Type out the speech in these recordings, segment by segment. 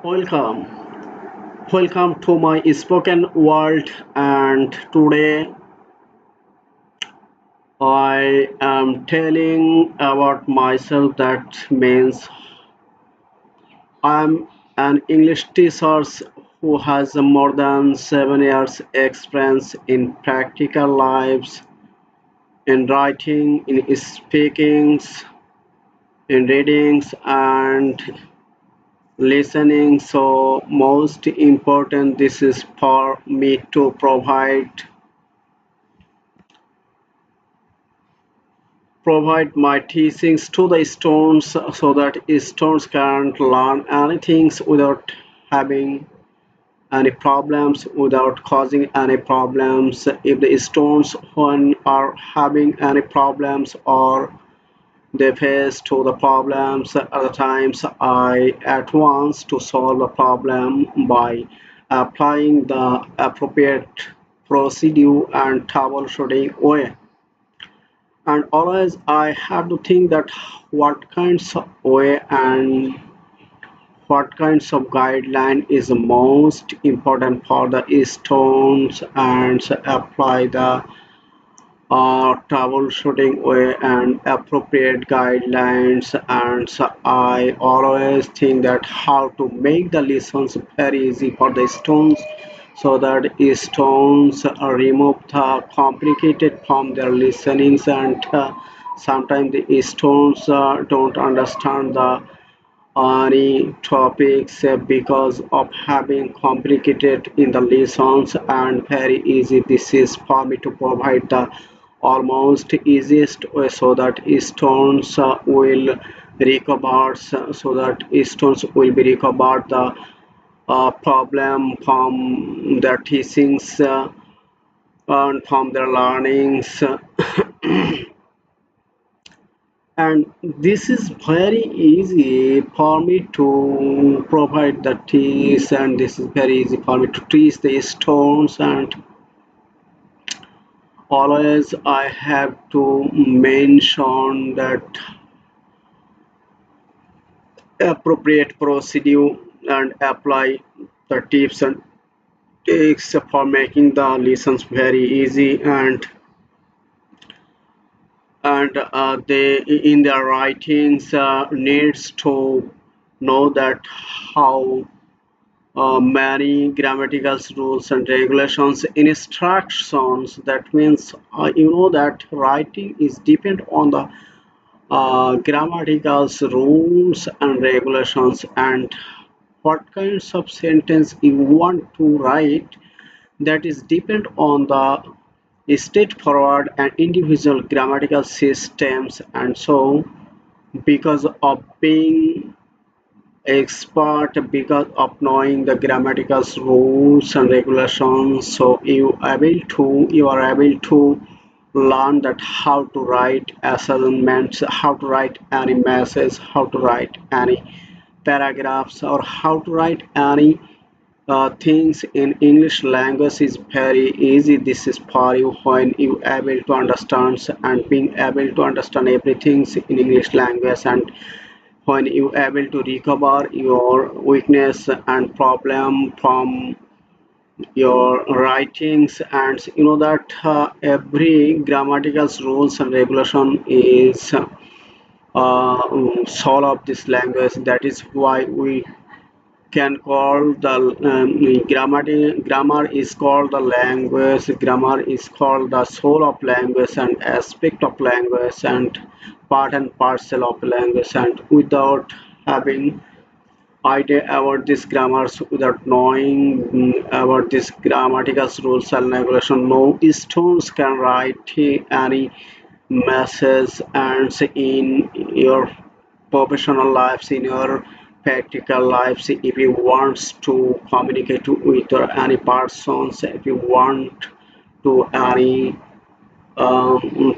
Welcome, welcome to my spoken world. And today I am telling about myself. That means I'm an English teacher who has more than 7 years experience in practical lives, in writing, in speakings, in readings, and listening. So most important, this is for me to provide my teachings to the students so that students can learn anything without having any problems, without causing any problems. If the students when are having any problems or they face to the problems at the times, I at once to solve the problem by applying the appropriate procedure and troubleshooting way. And always I have to think that what kinds of way and what kinds of guideline is most important for the students and apply the troubleshooting way and appropriate guidelines. And so I always think that how to make the lessons very easy for the students so that students remove the complicated from their listenings. And sometimes the students don't understand the any topics because of having complicated in the lessons and very easy. This is for me to provide the almost easiest way so that students will recover, so that students will be recovered the problem from their teachings and from their learnings. And this is very easy for me to provide the teas, and this is very easy for me to tease the stones. And always I have to mention that appropriate procedure and apply the tips and tricks for making the lessons very easy. And they in their writings needs to know that how many grammatical rules and regulations instructions. That means that writing is depend on the grammatical rules and regulations, and what kinds of sentence you want to write, that is depend on the straightforward and individual grammatical systems. And so because of being expert, because of knowing the grammatical rules and regulations, so you are able to learn that how to write assignments, how to write any message, how to write any paragraphs, or how to write any things in English language is very easy. This is for you when you able to understand, and being able to understand everything in English language, and when you able to recover your weakness and problem from your writings. And that every grammatical rules and regulation is soul of this language. That is why we can call the grammar is called the language. Grammar is called the soul of language and aspect of language and part and parcel of language. And without having idea about this grammars, without knowing about this grammatical rules and regulation, no students can write any message and in your professional lives, in your practical lives. If you want to communicate with any persons, if you want to any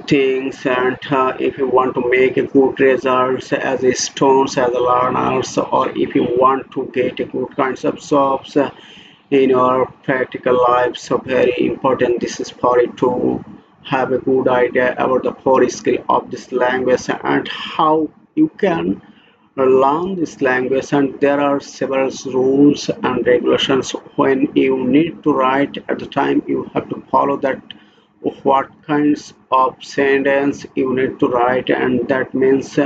things, and if you want to make a good results as a students, as a learners, or if you want to get a good kinds of jobs in your practical life, so very important this is for you to have a good idea about the core skill of this language and how you can learn this language, and there are several rules and regulations. When you need to write at the time, you have to follow that what kinds of sentence you need to write, and that means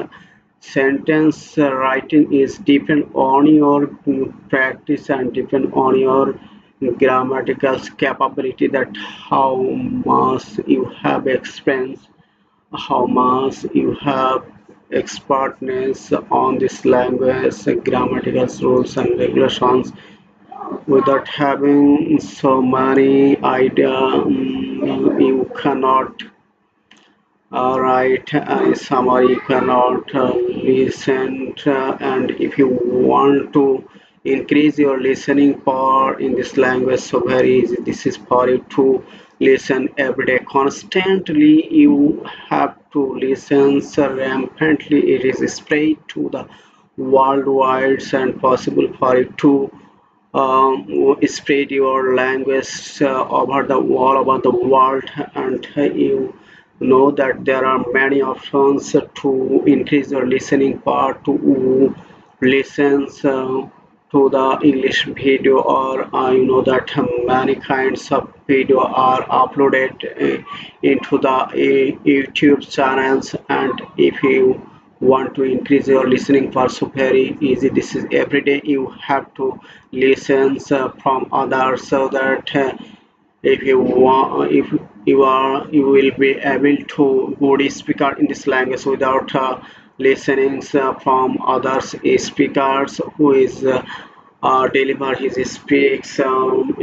sentence writing is depend on your practice and depend on your grammatical capability, that how much you have experience, how much you have expertness on this language, grammatical rules and regulations. Without having so many idea, you cannot write any summary, you cannot listen, and if you want to increase your listening power in this language, so very easy. This is for you to listen every day constantly. You have to listen rampantly. It is spread to the worldwide and possible for you to spread your language over the all over the world, and you know that there are many options to increase your listening power, to listen to the English video, or you know that many kinds of video are uploaded into the YouTube channels. And if you want to increase your listening power, so very easy. This is every day you have to listen from others, so that if you want, if you are, you will be able to good speaker in this language without listening from others speakers who is deliver his speaks,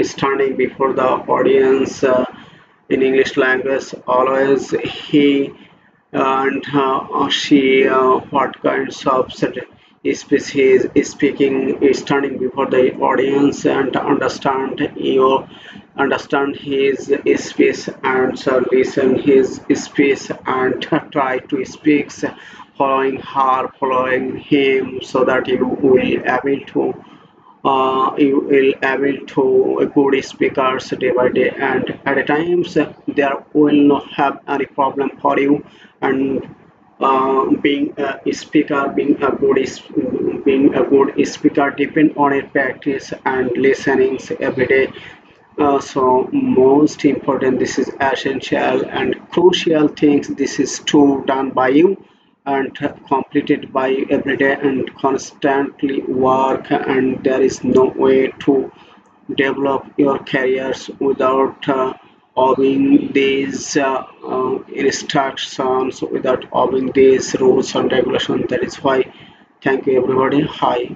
standing before the audience in English language. Always he and she what kinds of species is speaking, is standing before the audience, and understand his speech, and listen his speech, and try to speak following her, following him, so that you will able to you will able to good speakers day by day, and at a times there will not have any problem for you. And being a speaker, being a good speaker depend on a practice and listenings every day. So most important, this is essential and crucial things. This is too done by you and completed by you every day and constantly work. And there is no way to develop your careers without obeying these instructions, without obeying these rules and regulations. That is why. Thank you, everybody. Hi.